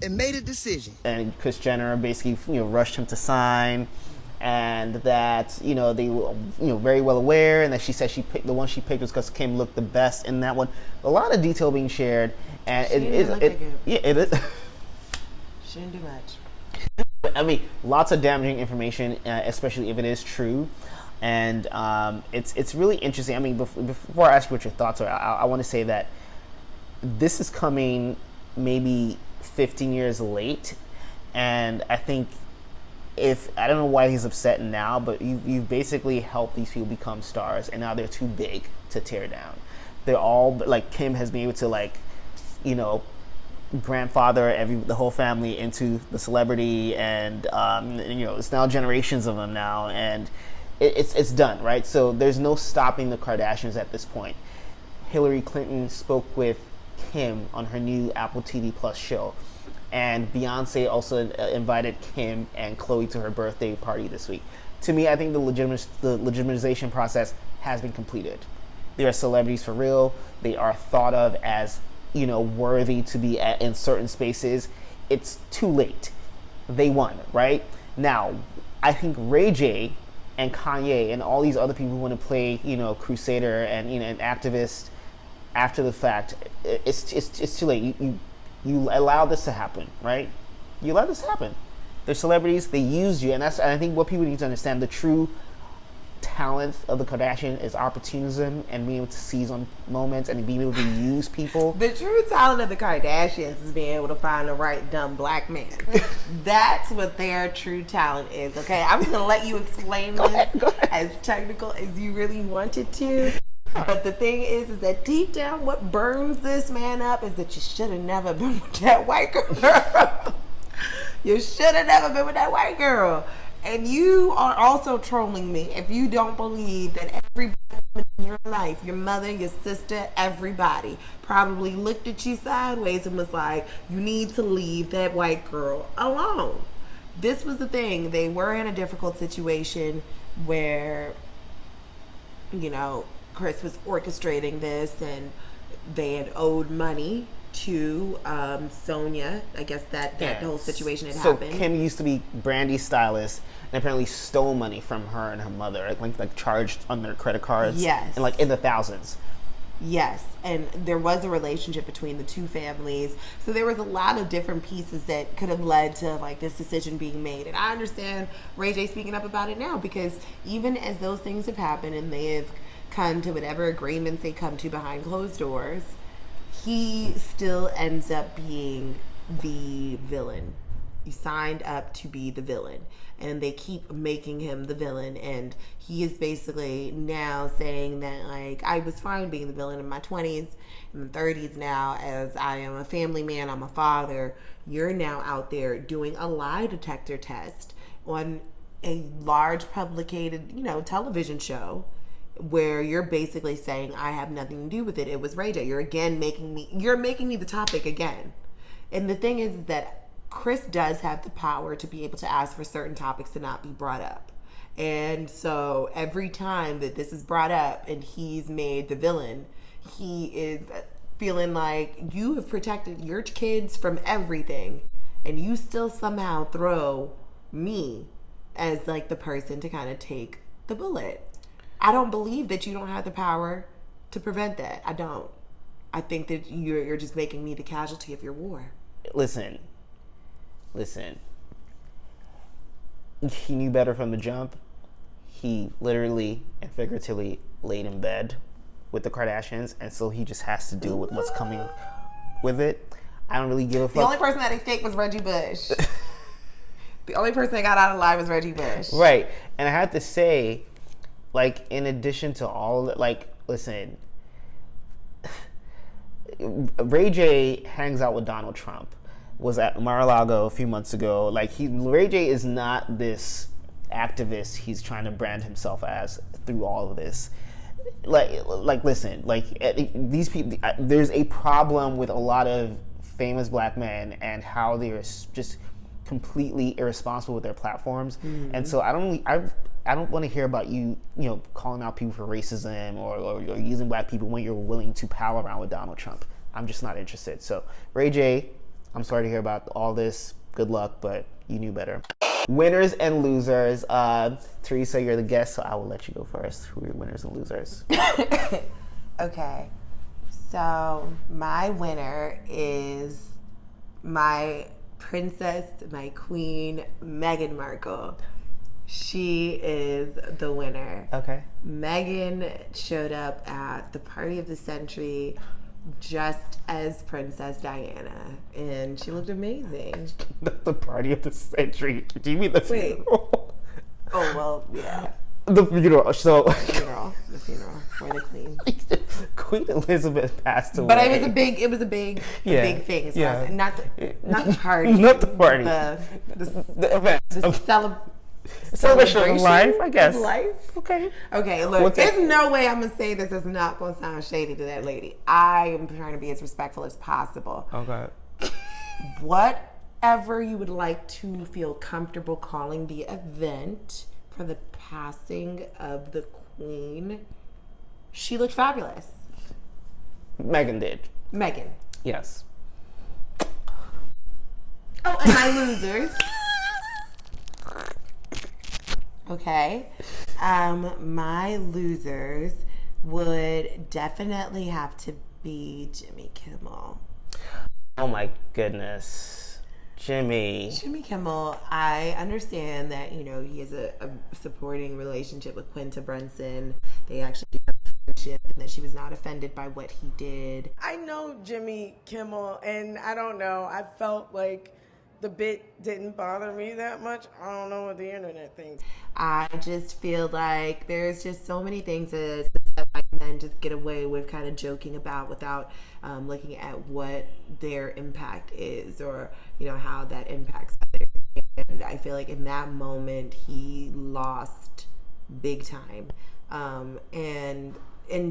S13: and made a decision.
S4: And Kris Jenner basically, rushed him to sign, and that, they were, very well aware, and that she said the one she picked was because Kim looked the best in that one. A lot of detail being shared, and it is.
S5: She didn't do much.
S4: I mean, lots of damaging information, especially if it is true, and it's really interesting. I mean, before I ask you what your thoughts are, I want to say that this is coming maybe 15 years late, and I think I don't know why he's upset now, but you've basically helped these people become stars, and now they're too big to tear down. They're all Kim has been able to grandfather the whole family into the celebrity, and it's now generations of them now, and it's done, right? So there's no stopping the Kardashians at this point. Hillary Clinton spoke with Kim on her new Apple TV Plus show, and Beyonce also invited Kim and Khloe to her birthday party this week. To me, I think the legitimization process has been completed. They are celebrities for real. They are thought of as worthy to be in certain spaces. It's too late. They won, right? Now, I think Ray J and Kanye and all these other people who want to play, crusader and an activist after the fact, it's too late. You allow this to happen, right? You allow this to happen. They're celebrities. They used you, and I think what people need to understand: the true talent of the Kardashian is opportunism and being able to seize on moments and being able to use people.
S5: The true talent of the Kardashians is being able to find the right dumb black man. That's what their true talent is, okay? I'm just going to let you explain this as technical as you really wanted to. But the thing is that deep down what burns this man up is that you should have never been with that white girl. You should have never been with that white girl. And you are also trolling me if you don't believe that every woman in your life, your mother, your sister, everybody, probably looked at you sideways and was like, you need to leave that white girl alone. This was the thing. They were in a difficult situation where, Kris was orchestrating this, and they had owed money to Sonia. I guess that whole situation had happened.
S4: So Kim used to be Brandy's stylist and apparently stole money from her and her mother, like charged on their credit cards.
S5: Yes.
S4: And in the thousands.
S5: Yes, and there was a relationship between the two families. So there was a lot of different pieces that could have led to like this decision being made. And I understand Ray J speaking up about it now, because even as those things have happened and they have come to whatever agreements they come to behind closed doors, he still ends up being the villain. He signed up to be the villain, and they keep making him the villain, and he is basically now saying that, like, I was fine being the villain in my 20s and 30s. Now, as I am a family man, I'm a father, you're now out there doing a lie detector test on a large publicated, television show, where you're basically saying I have nothing to do with it. It was Ray J. You're making me the topic again. And the thing is that Chris does have the power to be able to ask for certain topics to not be brought up. And so every time that this is brought up and he's made the villain, he is feeling like you have protected your kids from everything, and you still somehow throw me as like the person to kind of take the bullet. I don't believe that you don't have the power to prevent that. I don't. I think that you're just making me the casualty of your war.
S4: Listen. He knew better from the jump. He literally and figuratively laid in bed with the Kardashians, and so he just has to deal with what's coming with it. I don't really give a fuck.
S5: The only person that escaped was Reggie Bush. The only person that got out alive was Reggie Bush.
S4: Right. And I have to say, like, in addition to all of it, like, listen, Ray J hangs out with Donald Trump, was at Mar-a-Lago a few months ago. Like, Ray J is not this activist he's trying to brand himself as through all of this. Listen, these people, there's a problem with a lot of famous black men and how they're just completely irresponsible with their platforms. Mm-hmm. And so I don't want to hear about you calling out people for racism or using black people when you're willing to pal around with Donald Trump. I'm just not interested. So Ray J, I'm sorry to hear about all this. Good luck, but you knew better. Winners and losers. Teresa, you're the guest, so I will let you go first. Who are your winners and losers?
S5: Okay. So my winner is my princess, my queen, Meghan Markle. She is the winner.
S4: Okay.
S5: Meghan showed up at the party of the century just as Princess Diana, and she looked amazing.
S4: The party of the century. Do you mean the funeral?
S5: Oh, well, yeah.
S4: The funeral. So
S5: the funeral for the queen.
S4: Queen Elizabeth passed away.
S5: But it was a big thing. So
S4: yeah.
S5: Not the party.
S4: Not the party.
S5: The event. The
S4: celebration of life, I guess.
S5: Life?
S4: Okay.
S5: Okay, look, there's no way I'm going to say this is not going to sound shady to that lady. I am trying to be as respectful as possible.
S4: Okay.
S5: Whatever you would like to feel comfortable calling the event for the passing of the queen, she looked fabulous.
S4: Meghan did.
S5: Meghan.
S4: Yes.
S5: Oh, and my losers. Okay. My losers would definitely have to be Jimmy Kimmel.
S4: Oh my goodness. Jimmy
S5: Kimmel, I understand that, he has a supporting relationship with Quinta Brunson. They actually do have a friendship, and that she was not offended by what he did.
S3: I know Jimmy Kimmel, and I don't know. I felt like the bit didn't bother me that much. I don't know what the internet thinks.
S5: I just feel like there's just so many things that white men just get away with kind of joking about without looking at what their impact is, or how that impacts others. And I feel like in that moment he lost big time, and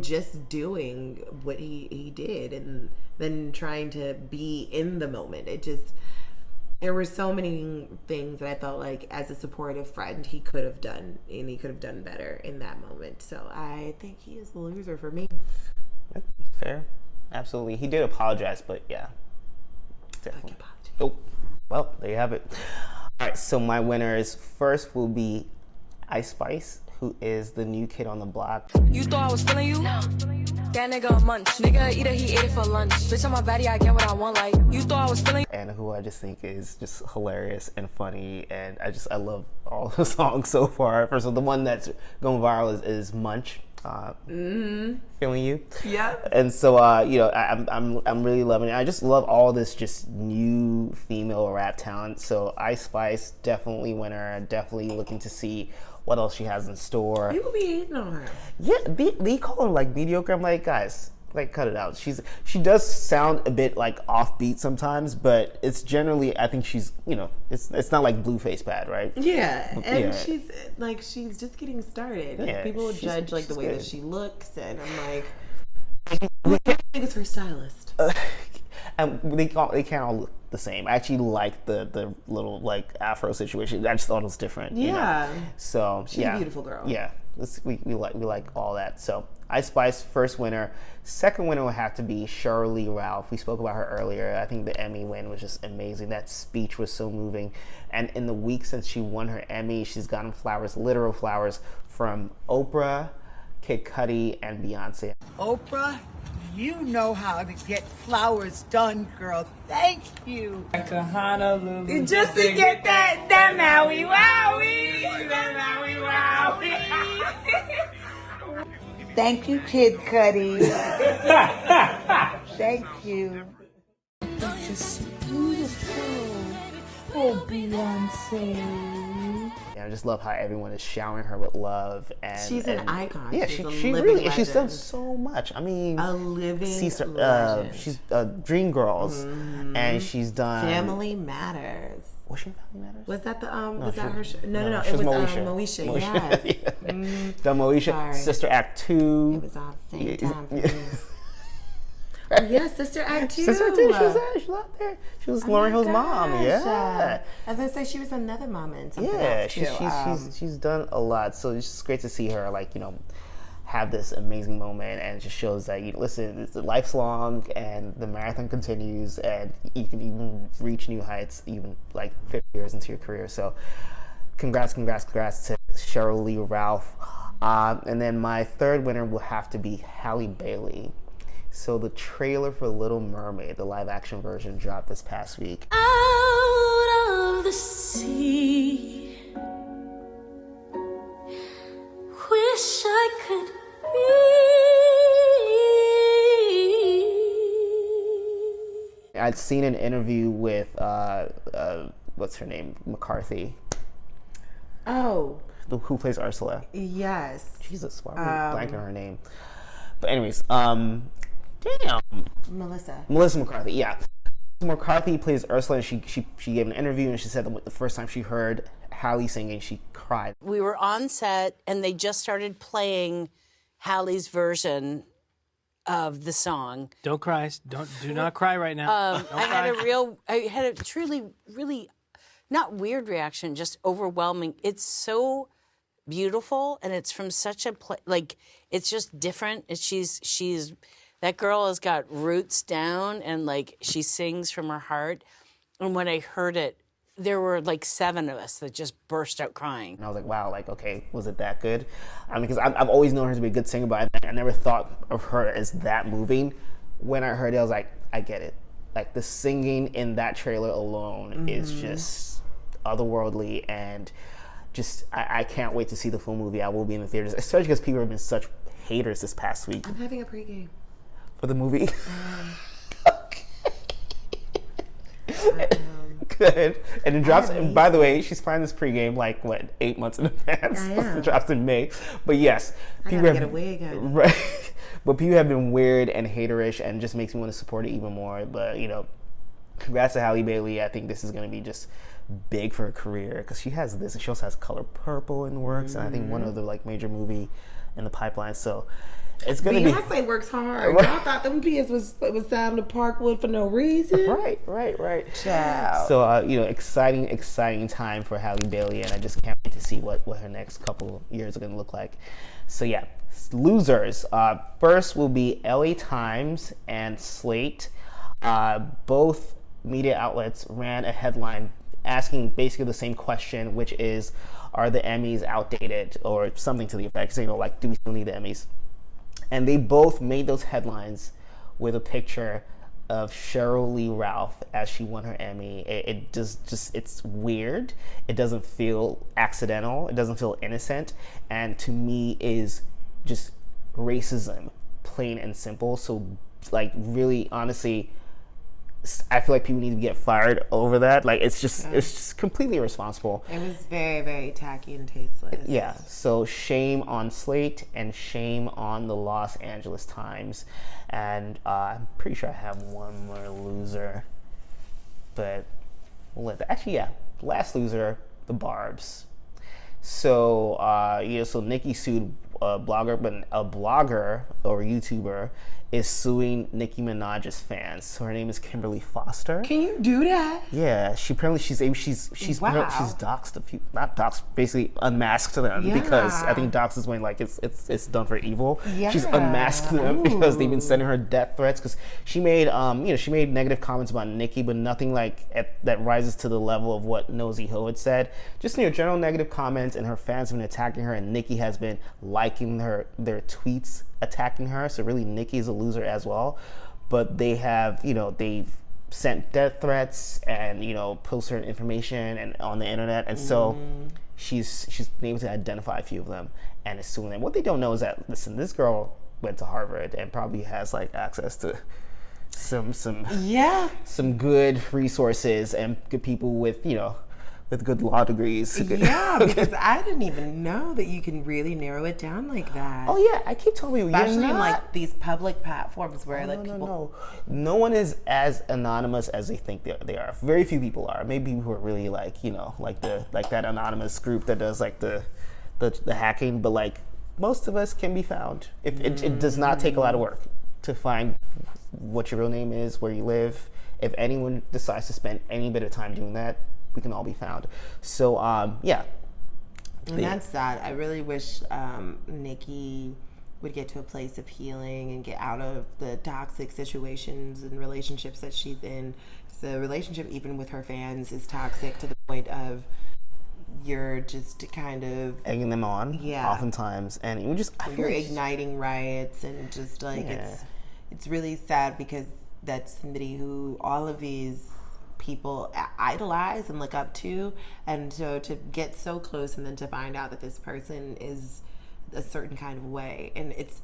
S5: just doing what he did, and then trying to be in the moment. There were so many things that I felt like, as a supportive friend, he could have done, and he could have done better in that moment. So I think he is the loser for me.
S4: Fair. Absolutely. He did apologize, but yeah. Definitely. Oh, well, there you have it. All right, so my winners first will be Ice Spice. who is the new kid on the block.
S14: You thought I was feeling you? That nigga a munch. Nigga eat it, he ate it for lunch. Bitch on my body, I get what I want. Like, you thought I was feeling you?
S4: And who I just think is just hilarious and funny, and I love all the songs so far. First of all, the one that's going viral is Munch. Feeling you.
S5: Yeah.
S4: And so I'm really loving it. I just love all this just new female rap talent. So Ice Spice, definitely winner. Definitely looking to see what else she has in store.
S5: People be hating on her.
S4: Yeah, they call her like mediocre. I'm like, guys, like cut it out. She does sound a bit like offbeat sometimes, but it's generally, I think she's, it's not like Blueface bad, right?
S5: Yeah, and she's just getting started.
S4: Yeah,
S5: people judge like the way
S4: good.
S5: that she looks, and I'm like, I think it's her stylist.
S4: And they can't all look the same. I actually like the little like afro situation. I just thought it was different.
S5: Yeah.
S4: So
S5: she's a beautiful girl.
S4: Yeah. We like all that. So Ice Spice, first winner. Second winner would have to be Shirley Ralph. We spoke about her earlier. I think the Emmy win was just amazing. That speech was so moving. And in the week since she won her Emmy, she's gotten flowers, literal flowers, from Oprah, Kid Cudi, and Beyonce.
S1: Oprah, you know how to get flowers done, girl. Thank you.
S14: Just to get that Maui Wowie. That Maui Wowie.
S1: Thank you, Kid Cudi. Thank you. You're just beautiful. Oh, Beyonce.
S4: I just love how everyone is showering her with love, and
S5: she's an icon.
S4: Yeah,
S5: she's
S4: she really is. She's done so much. I mean,
S5: a living legend.
S4: She's Dreamgirls, and she's done
S5: Family Matters.
S4: Was she in Family Matters?
S5: Was that the
S4: No,
S5: was
S4: she
S5: that her
S4: was-
S5: show? No,
S4: no, she
S5: it
S4: was
S5: was
S4: Moesha.
S5: Moesha. Yes.
S4: Done Moesha.
S5: Sorry.
S4: Sister Act 2.
S5: It was all the same time for me. Oh, yeah, Sister Act 2.
S4: Sister Act 2. She was out there. She was Lauryn Hill's mom. Yeah.
S5: I was gonna say she was another mom in something
S4: Yeah,
S5: else too.
S4: she's done a lot. So it's just great to see her have this amazing moment, and it just shows that listen, it's life's long and the marathon continues, and you can even reach new heights even like 50 years into your career. So congrats to Shirley Ralph. And then my third winner will have to be Halle Bailey. So the trailer for Little Mermaid, the live action version, dropped this past week.
S14: Out of the sea, wish I could be.
S4: I'd seen an interview with what's her name, McCarthy.
S5: Oh,
S4: Who plays Ursula?
S5: yes.
S4: Jesus, why am I blanking on her name? But anyways, damn. Melissa McCarthy, yeah. McCarthy plays Ursula, and she gave an interview, and she said that the first time she heard Halle singing, she cried.
S15: We were on set, and they just started playing Halle's version of the song.
S16: Don't cry. Do not cry right now.
S15: I had a truly, really, not weird reaction, just overwhelming. It's so beautiful, and it's from such a it's just different. She's that girl has got roots down, and she sings from her heart. And when I heard it, there were 7 of us that just burst out crying.
S4: And I was like, wow, okay, was it that good? I mean, because I've always known her to be a good singer, but I never thought of her as that moving. When I heard it, I was like, I get it. The singing in that trailer alone is just otherworldly, and just I can't wait to see the full movie. I will be in the theaters, especially because people have been such haters this past week.
S5: I'm having a pregame
S4: For the movie? Good. And it drops, and by the way, she's planning this pregame 8 months in advance. It drops in May. But yes,
S5: people have, get a wig on.
S4: Right. But people have been weird and haterish, and just makes me want to support it even more. But congrats to Halle Bailey. I think this is going to be just big for her career, because she has this, and she also has Color Purple in the works, and I think one other like major movie in the pipeline. So it's gonna be.
S5: Beyonce works hard. I thought them kids was down to Parkwood for no reason.
S4: Right.
S5: Child.
S4: So exciting time for Halle Bailey, and I just can't wait to see what her next couple years are gonna look like. So yeah, losers. First will be LA Times and Slate. Both media outlets ran a headline asking basically the same question, which is, are the Emmys outdated or something to the effect? So, you know, like, do we still need the Emmys? And they both made those headlines with a picture of Cheryl Lee Ralph as she won her Emmy. It just it's weird. It doesn't feel accidental. It doesn't feel innocent. And to me is just racism, plain and simple. So, like, really, honestly, I feel like people need to get fired over that. Like, it's just completely irresponsible.
S5: It was very, very tacky and tasteless.
S4: Yeah. So shame on Slate and shame on the Los Angeles Times. And I'm pretty sure I have one more loser. But we'll let that. Actually, yeah. Last loser, the Barbs. So, so Nicki sued a blogger, but a blogger or YouTuber is suing Nicki Minaj's fans. So her name is Kimberly Foster.
S5: Can you do that?
S4: Yeah, she's doxed a few, not doxed, basically unmasked them because I think doxed is when like it's done for evil. Yeah. She's unmasked them because they've been sending her death threats because she made she made negative comments about Nicki, but nothing like that rises to the level of what Nosy Ho had said. Just general negative comments, and her fans have been attacking her, and Nicki has been liking their tweets attacking her. So really Nicki is a loser as well. But they have, they've sent death threats and, posted information and on the internet. And so she's been able to identify a few of them and is suing them. What they don't know is that, listen, this girl went to Harvard and probably has like access to some good resources and good people with, with good law degrees.
S5: Yeah, because I didn't even know that you can really narrow it down like that.
S4: Oh yeah, I keep telling you,
S5: especially in like these public platforms where
S4: no one is as anonymous as they think they are. Very few people are. Maybe people who are really like like that anonymous group that does like the hacking, but like most of us can be found. It does not take a lot of work to find what your real name is, where you live. If anyone decides to spend any bit of time doing that, we can all be found. So, yeah.
S5: And that's sad. I really wish Nicki would get to a place of healing and get out of the toxic situations and relationships that she's in. The relationship, even with her fans, is toxic to the point of you're just kind of
S4: egging them on. Yeah. Oftentimes, and
S5: you're igniting riots and just like it's really sad because that's somebody who all of these people idolize and look up to, and so to get so close and then to find out that this person is a certain kind of way, and it's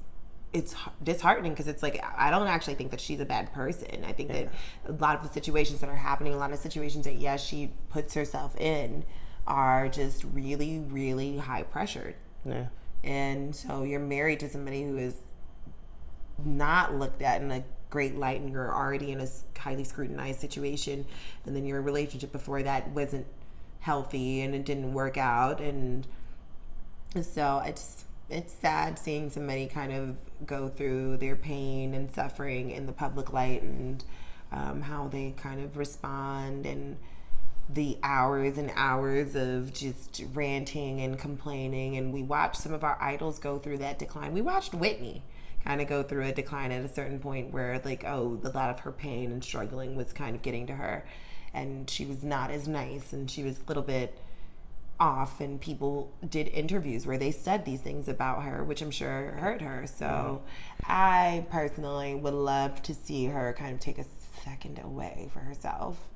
S5: disheartening because it's like I don't actually think that she's a bad person. I think that a lot of the situations that are happening, a lot of situations that she puts herself in are just really, really high pressured. Yeah. And so you're married to somebody who is not looked at in a great light, and you're already in a highly scrutinized situation, and then your relationship before that wasn't healthy and it didn't work out, and so it's sad seeing somebody kind of go through their pain and suffering in the public light, and how they kind of respond, and the hours and hours of just ranting and complaining. And we watched some of our idols go through that decline. We watched Whitney kind of go through a decline at a certain point where like, a lot of her pain and struggling was kind of getting to her, and she was not as nice, and she was a little bit off, and people did interviews where they said these things about her, which I'm sure hurt her. So I personally would love to see her kind of take a second away for herself,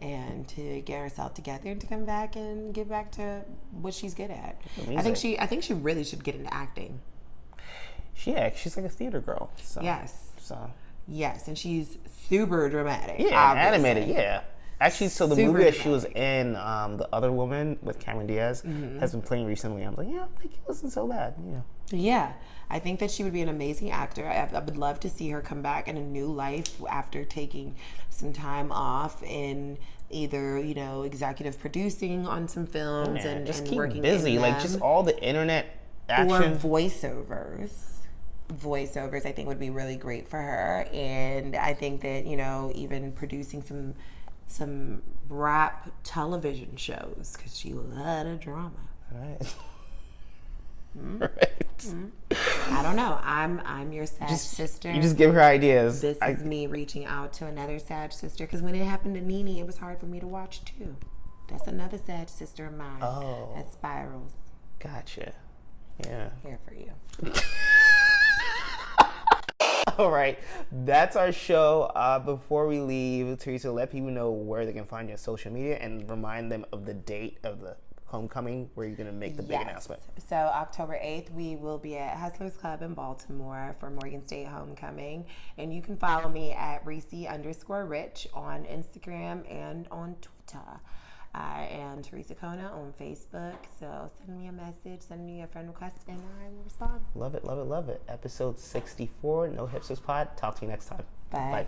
S5: and to get herself together and to come back and get back to what she's good at. I think she really should get into acting.
S4: Yeah, she's like a theater girl. So.
S5: Yes, and she's super dramatic.
S4: Yeah, obviously. Animated. Yeah. Actually, so the movie that she was in, The Other Woman with Cameron Diaz, has been playing recently. I'm like, it wasn't so bad.
S5: Yeah, I think that she would be an amazing actor. I would love to see her come back in a new life after taking some time off in either, executive producing on some films and
S4: just
S5: and
S4: keep
S5: working
S4: busy,
S5: in
S4: like just all the internet action.
S5: Or voiceovers I think would be really great for her. And I think that even producing some rap television shows, because she loves drama.
S4: Right.
S5: I don't know. I'm your sad sister.
S4: You just give her ideas.
S5: This is me reaching out to another sad sister, because when it happened to Nene, it was hard for me to watch too. That's another Sag sister of mine.
S4: Oh.
S5: That's Spirals.
S4: Gotcha. Yeah.
S5: Here for you.
S4: All right, that's our show. Before we leave, Teresa, let people know where they can find you on social media and remind them of the date of the homecoming where you're going to make the big announcement.
S5: So October 8th, we will be at Hustlers Club in Baltimore for Morgan State Homecoming. And you can follow me at Reese_Rich on Instagram and on Twitter. And Teresa Kona on Facebook. So send me a message, send me a friend request, and I will respond.
S4: Love it, love it, love it. Episode 64, No Hipsters Pod. Talk to you next time.
S5: Bye.
S4: Bye.